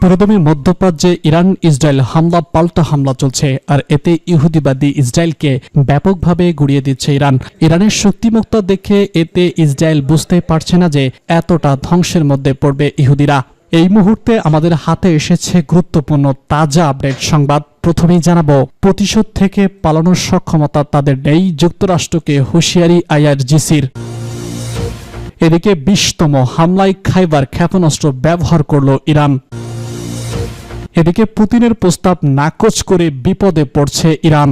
পুরোদমে মধ্যপ্রাচ্যে Iran Israel হামলা পাল্টা হামলা চলছে, আর এতে ইহুদিবাদী ইসরায়েলকে ব্যাপকভাবে গুড়িয়ে দিচ্ছে ইরান। ইরানের শক্তিমত্তা দেখে এতে ইসরায়েল বুঝতে পারছে না যে এতটা ধ্বংসের মধ্যে পড়বে ইহুদিরা। এই মুহূর্তে আমাদের হাতে এসেছে গুরুত্বপূর্ণ তাজা আপডেট সংবাদ। প্রথমেই জানাবো, প্রতিশোধ থেকে পালানোর সক্ষমতা তাদের নেই, যুক্তরাষ্ট্রকে হুঁশিয়ারি আইআরজিসির। এদিকে ২০তম হামলায় খাইবার ক্ষেপণাস্ত্র ব্যবহার করল ইরান। এদিকে পুতিনের প্রস্তাব নাকচ করে বিপদে পড়ছে ইরান।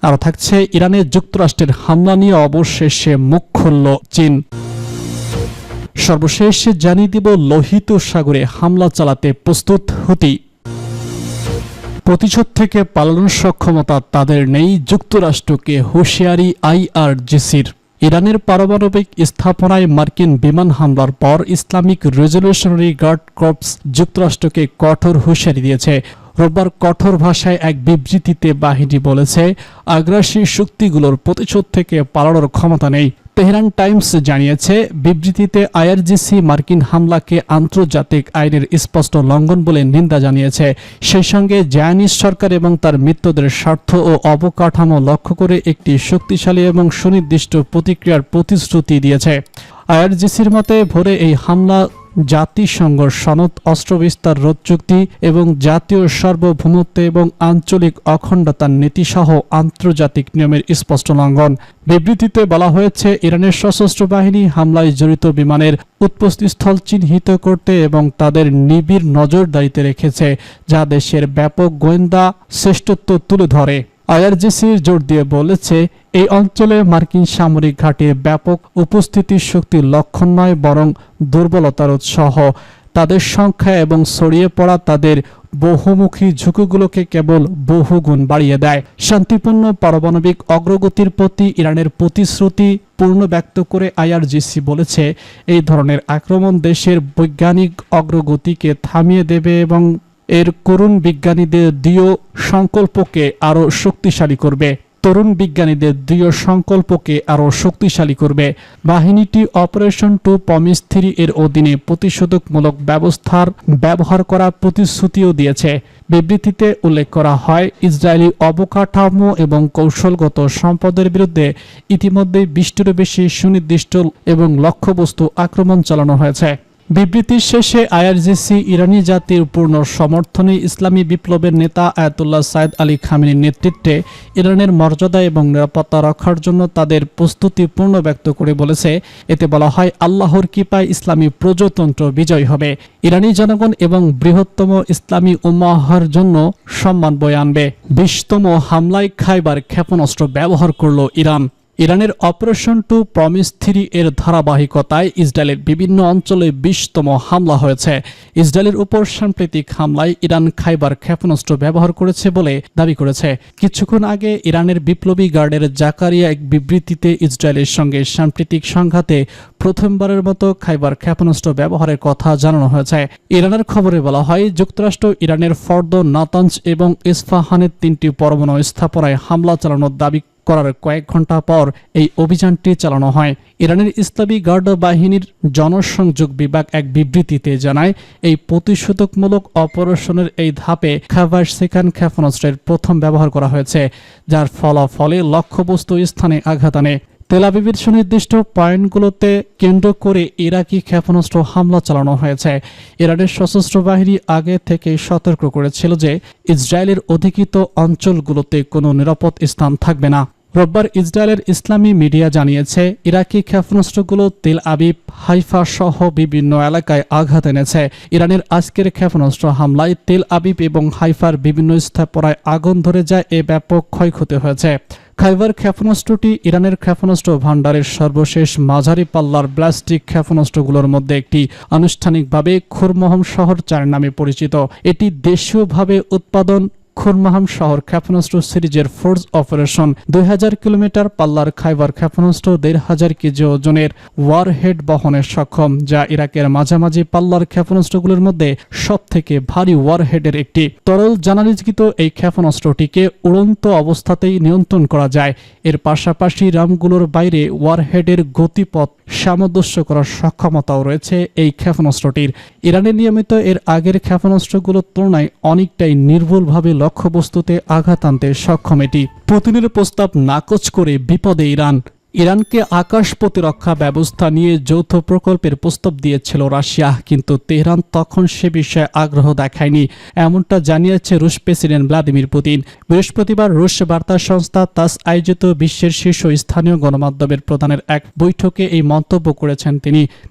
আরও থাকছে, ইরানে যুক্তরাষ্ট্রের হামলা নিয়ে অবশেষে মুখ খুলল চীন। সর্বশেষ জানিয়ে দিব, লোহিত সাগরে হামলা চালাতে প্রস্তুত হুতি। প্রতিশোধ থেকে পালানোর সক্ষমতা তাদের নেই, যুক্তরাষ্ট্রকে হুঁশিয়ারি আইআরজিসির। ইরানের পারমাণবিক স্থাপনায় মার্কিন বিমান হামলার পর ইসলামিক রেজলিউশনারি গার্ড কর্পস যুক্তরাষ্ট্রকে কঠোর হুঁশিয়ারি দিয়েছে। রোববার কঠোর ভাষায় এক বিবৃতিতে বাহিনী বলেছে, আগ্রাসী শক্তিগুলোর প্রতিশোধ থেকে পালানোর ক্ষমতা নেই। তেহরান টাইমস জানিয়েছে, বিবৃতিতে আইআরজিসি মার্কিন হামলাকে আন্তর্জাতিক আইনের স্পষ্ট লঙ্ঘন বলে নিন্দা জানিয়েছে। সেই সঙ্গে জায়নিজ সরকার এবং তার মিত্রদের স্বার্থ ও অবকাঠামো লক্ষ্য করে একটি শক্তিশালী এবং সুনির্দিষ্ট প্রতিক্রিয়ার প্রতিশ্রুতি দিয়েছে। আইআরজিসির মতে, ভোরে এই হামলা জাতিসংঘ সনদ, অস্ত্র বিস্তার রোধ চুক্তি এবং জাতীয় সার্বভৌমত্ব এবং আঞ্চলিক অখণ্ডতার নীতিসহ আন্তর্জাতিক নিয়মের স্পষ্ট লঙ্ঘন। বিবৃতিতে বলা হয়েছে, ইরানের সশস্ত্র বাহিনী হামলায় জড়িত বিমানের উৎপত্তিস্থল চিহ্নিত করতে এবং তাদের নিবিড় নজরদারিতে রেখেছে, যা দেশের ব্যাপক গোয়েন্দা শ্রেষ্ঠত্ব তুলে ধরে। আইআরজিসির জোর দিয়ে বলেছে, এই অঞ্চলে মার্কিন সামরিক ঘাঁটির ব্যাপক উপস্থিতির শক্তির লক্ষণ নয়, বরং দুর্বলতার উৎসাহ। তাদের সংখ্যা এবং ছড়িয়ে পড়া তাদের বহুমুখী ঝুঁকিগুলোকে কেবল বহুগুণ বাড়িয়ে দেয়। শান্তিপূর্ণ পারমাণবিক অগ্রগতির প্রতি ইরানের প্রতিশ্রুতি পূর্ণ ব্যক্ত করে আইআরজিসি বলেছে, এই ধরনের আক্রমণ দেশের বৈজ্ঞানিক অগ্রগতিকে থামিয়ে দেবে এবং এর করুণ বিজ্ঞানীদের দৃঢ় সংকল্পকে আরও শক্তিশালী করবে। বাহিনীটি অপারেশন 2 এর অধীনে প্রতিশোধকমূলক ব্যবস্থার ব্যবহার করার প্রতিশ্রুতিও দিয়েছে। বিবৃতিতে উল্লেখ করা হয়, ইসরায়েলি অবকাঠামো এবং কৌশলগত সম্পদের বিরুদ্ধে ইতিমধ্যে ২০টিরও বেশি সুনির্দিষ্ট এবং লক্ষ্যবস্তু আক্রমণ চালানো হয়েছে। বিবৃতির শেষে আইআরজিসি ইরানি জাতির পূর্ণ সমর্থনে ইসলামী বিপ্লবের নেতা আয়াতুল্লাহ সাইদ আলী খামেনির নেতৃত্বে ইরানের মর্যাদা এবং নিরাপত্তা রক্ষার জন্য তাদের প্রস্তুতি পূর্ণ ব্যক্ত করে বলেছে। এতে বলা হয়, আল্লাহর কৃপায় ইসলামী প্রজাতন্ত্র বিজয় হবে, ইরানি জনগণ এবং বৃহত্তম ইসলামী উম্মাহর জন্য সম্মান বয়ে আনবে। ২০তম হামলায় খাইবার ক্ষেপণাস্ত্র ব্যবহার করল ইরান। ইরানের অপারেশন 2 এর ধারাবাহিকতায় ইসরায়েলের বিভিন্ন অঞ্চলে ২০তম হামলা হয়েছে। ইসরায়েলের উপর সাম্প্রতিক হামলায় ইরান খাইবার ক্ষেপণাস্ত্র ব্যবহার করেছে বলে দাবি করেছে। কিছুক্ষণ আগে ইরানের বিপ্লবী গার্ডের জাকারিয়া এক বিবৃতিতে ইসরায়েলের সঙ্গে সাম্প্রতিক সংঘাতে প্রথমবারের মতো খাইবার ক্ষেপণাস্ত্র ব্যবহারের কথা জানানো হয়েছে। ইরানের খবরে বলা হয়, যুক্তরাষ্ট্র ইরানের ফর্দো, নাতানজ এবং ইস্পাহানের ৩টি পরমাণু স্থাপনায় হামলা চালানোর দাবি করার কয়েক ঘন্টা পর এই অভিযানটি চালানো হয়। ইরানের ইসলামী গার্ড বাহিনীর জনসংযোগ বিভাগ এক বিবৃতিতে জানায়, এই প্রতিশোধকমূলক অপারেশনের এই ধাপে খাইবার সেকেন্ড ক্ষেপণাস্ত্রের প্রথম ব্যবহার করা হয়েছে, যার ফলাফলে লক্ষ্যবস্তু স্থানে আঘাত আনে। তেল আবিবের সুনির্দিষ্ট পয়েন্টগুলোতে কেন্দ্র করে ইরাকি ক্ষেপণাস্ত্র হামলা চালানো হয়েছে। ইরানের সশস্ত্র বাহিনী আগে থেকেই সতর্ক করেছিল যে ইসরায়েলের অধিকৃত অঞ্চলগুলোতে কোনো নিরাপদ স্থান থাকবে না। রোববার ইসরায়েলের ইসলামী মিডিয়া জানিয়েছে, ইরাকি ক্ষেপণাস্ত্রগুলো তেল আবিব, হাইফা সহ বিভিন্ন এলাকায় আঘাত এনেছে। ইরানের আজকের ক্ষেপণাস্ত্র হামলায় তেল আবিব এবং হাইফার বিভিন্ন স্থাপনায় আগুন ধরে যায়, এ ব্যাপক ক্ষয়ক্ষতি হয়েছে। খাইবার ক্ষেপণাস্ত্রটি ইরানের ক্ষেপণাস্ত্র ভান্ডারের সর্বশেষ মাঝারি পাল্লার ব্যালিস্টিক ক্ষেপণাস্ত্রগুলোর মধ্যে একটি। আনুষ্ঠানিকভাবে খুরমহম শহর 4 নামে পরিচিত। এটি দেশীয়ভাবে উৎপাদন খুরমাহাম শহর ক্ষেপণাস্ত্র সিরিজের ফোর্স অপারেশন 2000 কিলোমিটার পাল্লার খাইবার ক্ষেপণাস্ত্র 1500 কেজি ওজনের ওয়ারহেড বহনে সক্ষম, যা ইরাকের মাঝামাঝি পাল্লার ক্ষেপণাস্ত্রগুলোর মধ্যে সবথেকে ভারী ওয়ারহেডের একটি। তরল জ্বালানিযুক্ত এই ক্ষেপণাস্ত্রটিকে উড়ন্ত অবস্থাতেই নিয়ন্ত্রণ করা যায়। এর পাশাপাশি রামগুলোর বাইরে ওয়ারহেডের গতিপথ সামঞ্জস্য করার সক্ষমতাও রয়েছে এই ক্ষেপণাস্ত্রটির। ইরানে নিয়মিত এর আগের ক্ষেপণাস্ত্রগুলোর তুলনায় অনেকটাই নির্ভুলভাবে লক্ষ্যবস্তুতে আঘাত আনতে সক্ষম এটি। পুতিনের প্রস্তাব নাকচ করে বিপদে ইরান। ইরানকে আকাশ প্রতিরক্ষা ব্যবস্থা নিয়ে যৌথ প্রকল্পের প্রস্তাব দিয়েছিল রাশিয়া, কিন্তু তেহরান তখন সে বিষয়ে আগ্রহ দেখায়নি, এমনটা জানিয়েছে রুশ প্রেসিডেন্ট ভ্লাদিমির পুতিন। বৃহস্পতিবার রুশ বার্তা সংস্থা তাস আয়োজিত বিশ্বের শীর্ষ স্থানীয় গণমাধ্যমের প্রধানের এক বৈঠকে এই মন্তব্য করেছেন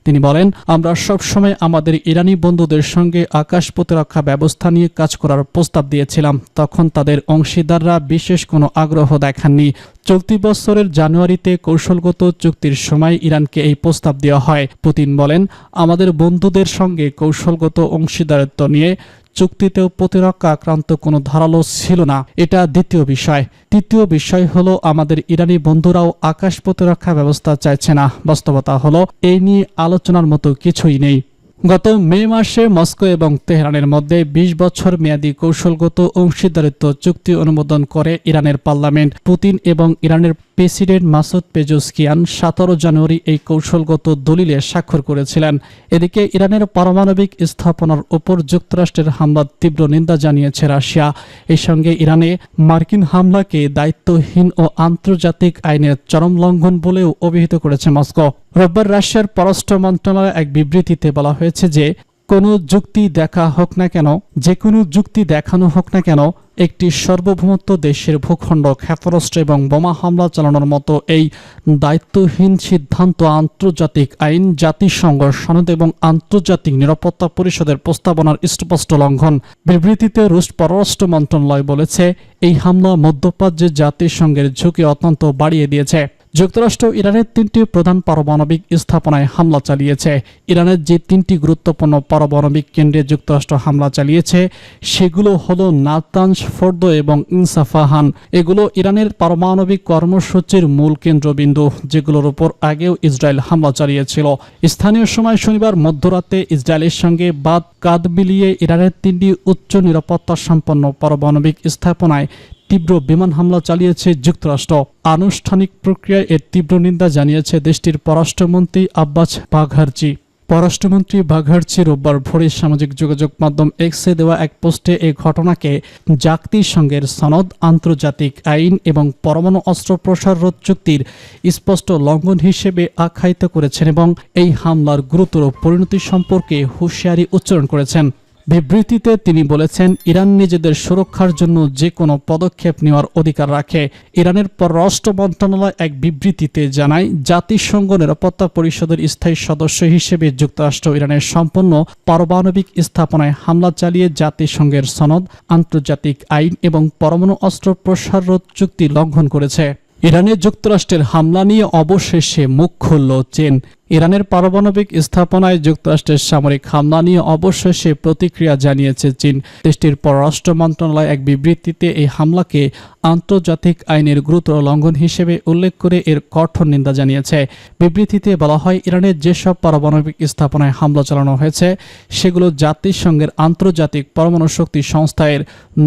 তিনি বলেন, আমরা সবসময় আমাদের ইরানি বন্ধুদের সঙ্গে আকাশ প্রতিরক্ষা ব্যবস্থা নিয়ে কাজ করার প্রস্তাব দিয়েছিলাম, তখন তাদের অংশীদাররা বিশেষ কোনো আগ্রহ দেখাননি। চলতি বছরের জানুয়ারিতে কৌশলগত চুক্তির সময় ইরানকে এই প্রস্তাব দেওয়া হয়। পুতিন বলেন, আমাদের বন্ধুদের সঙ্গে কৌশলগত অংশীদারিত্ব নিয়ে চুক্তিতেও প্রতিরক্ষা আক্রান্ত কোনো ধারালো ছিল না। এটা দ্বিতীয় বিষয়। তৃতীয় বিষয় হলো আমাদের ইরানি বন্ধুরাও আকাশ প্রতিরক্ষা ব্যবস্থা চাইছে না। বাস্তবতা হলো এই নিয়ে আলোচনার মতো কিছুই নেই। গত মে মাসে মস্কো এবং তেহরানের মধ্যে 20 বছর মেয়াদী কৌশলগত অংশীদারিত্ব চুক্তি অনুমোদন করে ইরানের পার্লামেন্ট। পুতিন এবং ইরানের প্রেসিডেন্ট মাসুদ পেজেশকিয়ান 17 জানুয়ারি এই কৌশলগত দলিলে স্বাক্ষর করেছিলেন। এদিকে ইরানের পারমাণবিক স্থাপনার উপর যুক্তরাষ্ট্রের হামলার তীব্র নিন্দা জানিয়েছে রাশিয়া। এই সঙ্গে ইরানে মার্কিন হামলাকে দায়িত্বহীন ও আন্তর্জাতিক আইনের চরম লঙ্ঘন বলেও অভিহিত করেছে মস্কো। রোববার রাশিয়ার পররাষ্ট্র মন্ত্রণালয়ের এক বিবৃতিতে বলা হয়েছে যে কোনো যুক্তি দেখা হোক না কেন, যে কোনো যুক্তি দেখানো হোক না কেন, একটি সার্বভৌমত্ব দেশের ভূখণ্ড ক্ষেপণাস্ত্র এবং বোমা হামলা চালানোর মতো এই দায়িত্বহীন সিদ্ধান্ত আন্তর্জাতিক আইন, জাতিসংঘ সনদ এবং আন্তর্জাতিক নিরাপত্তা পরিষদের প্রস্তাবনার স্পষ্ট লঙ্ঘন। বিবৃতিতে রুশ পররাষ্ট্র মন্ত্রণালয় বলেছে, এই হামলা মধ্যপ্রাচ্যে জাতিসংঘের ঝুঁকি অত্যন্ত বাড়িয়ে দিয়েছে। যুক্তরাষ্ট্র ইরানের 3টি প্রধান পারমাণবিক স্থাপনায় হামলা চালিয়েছে। ইরানের যে 3টি গুরুত্বপূর্ণ পারমাণবিক কেন্দ্রে যুক্তরাষ্ট্র হামলা চালিয়েছে সেগুলো হলো নাতানজ, ফোর্দো এবং ইসফাহান। এগুলো ইরানের পারমাণবিক কর্মসূচির মূল কেন্দ্রবিন্দু, যেগুলোর উপর আগেও ইসরায়েল হামলা চালিয়েছিল। স্থানীয় সময় শনিবার মধ্যরাতে ইসরায়েলের সঙ্গে কাঁধ মিলিয়ে ইরানের 3টি উচ্চ নিরাপত্তা সম্পন্ন পারমাণবিক স্থাপনায় তীব্র বিমান হামলা চালিয়েছে যুক্তরাষ্ট্র। আনুষ্ঠানিক প্রক্রিয়ায় এর তীব্র নিন্দা জানিয়েছে দেশটির পররাষ্ট্রমন্ত্রী আব্বাস বাঘার্চি। পররাষ্ট্রমন্ত্রী বাঘার্চি রোববার ভোরে সামাজিক যোগাযোগ মাধ্যম এক্সে দেওয়া এক পোস্টে এই ঘটনাকে জাতিসংঘের সনদ, আন্তর্জাতিক আইন এবং পরমাণু অস্ত্র প্রসার রোধ চুক্তির স্পষ্ট লঙ্ঘন হিসেবে আখ্যায়িত করেছেন এবং এই হামলার গুরুতর পরিণতি সম্পর্কে হুঁশিয়ারি উচ্চারণ করেছেন। বিবৃতিতে তিনি বলেছেন, ইরান নিজেদের সুরক্ষার জন্য যে কোনো পদক্ষেপ নেওয়ার অধিকার রাখে। ইরানের পররাষ্ট্র মন্ত্রণালয় এক বিবৃতিতে জানায়, জাতিসংঘ নিরাপত্তা পরিষদের স্থায়ী সদস্য হিসেবে যুক্তরাষ্ট্র ইরানের সম্পন্ন পারমাণবিক স্থাপনায় হামলা চালিয়ে জাতিসংঘের সনদ, আন্তর্জাতিক আইন এবং পরমাণু অস্ত্র প্রসার রোধ চুক্তি লঙ্ঘন করেছে। ইরানে যুক্তরাষ্ট্রের হামলা নিয়ে অবশেষে মুখ খুলল চীন। ইরানের পারমাণবিক স্থাপনায় যুক্তরাষ্ট্রের সামরিক হামলা নিয়ে অবশেষে প্রতিক্রিয়া জানিয়েছে চীন। দেশটির পররাষ্ট্র মন্ত্রণালয় এক বিবৃতিতে এই হামলাকে আন্তর্জাতিক আইনের গুরুতর লঙ্ঘন হিসেবে উল্লেখ করে এর কঠোর নিন্দা জানিয়েছে। বিবৃতিতে বলা হয়, ইরানের যেসব পারমাণবিক স্থাপনায় হামলা চালানো হয়েছে সেগুলো জাতিসংঘের আন্তর্জাতিক পরমাণু শক্তি সংস্থার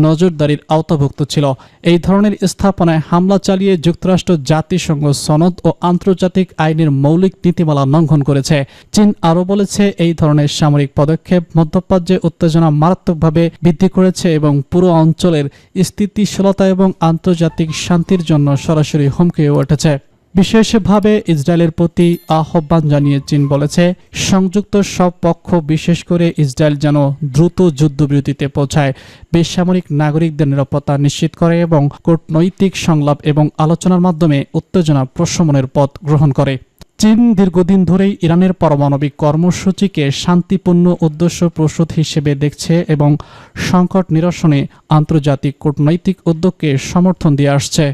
নজরদারির আওতাভুক্ত ছিল। এই ধরনের স্থাপনায় হামলা চালিয়ে যুক্তরাষ্ট্র জাতিসংঘ সনদ ও আন্তর্জাতিক আইনের মৌলিক নীতিমালা লঙ্ঘন করেছে। চীন আরও বলেছে, এই ধরনের সামরিক পদক্ষেপ মধ্যপ্রাচ্যে উত্তেজনা মারাত্মকভাবে বৃদ্ধি করেছে এবং পুরো অঞ্চলের স্থিতিশীলতা এবং আন্তর্জাতিক শান্তির জন্য সরাসরি হুমকি হয়ে উঠেছে। বিশেষভাবে ইসরায়েলের প্রতি আহ্বান জানিয়ে চীন বলেছে, সংযুক্ত সব পক্ষ, বিশেষ করে ইসরায়েল, যেন দ্রুত যুদ্ধবিরতিতে পৌঁছায়, বেসামরিক নাগরিকদের নিরাপত্তা নিশ্চিত করে এবং কূটনৈতিক সংলাপ এবং আলোচনার মাধ্যমে উত্তেজনা প্রশমনের পথ গ্রহণ করে। চীন দীর্ঘদিন ধরেই ইরানের পারমাণবিক কর্মসূচিকে শান্তিপূর্ণ উদ্দেশ্য প্রসূত হিসেবে দেখছে এবং সংকট নিরসনে আন্তর্জাতিক কূটনৈতিক উদ্যোগকে সমর্থন দিয়ে আসছে।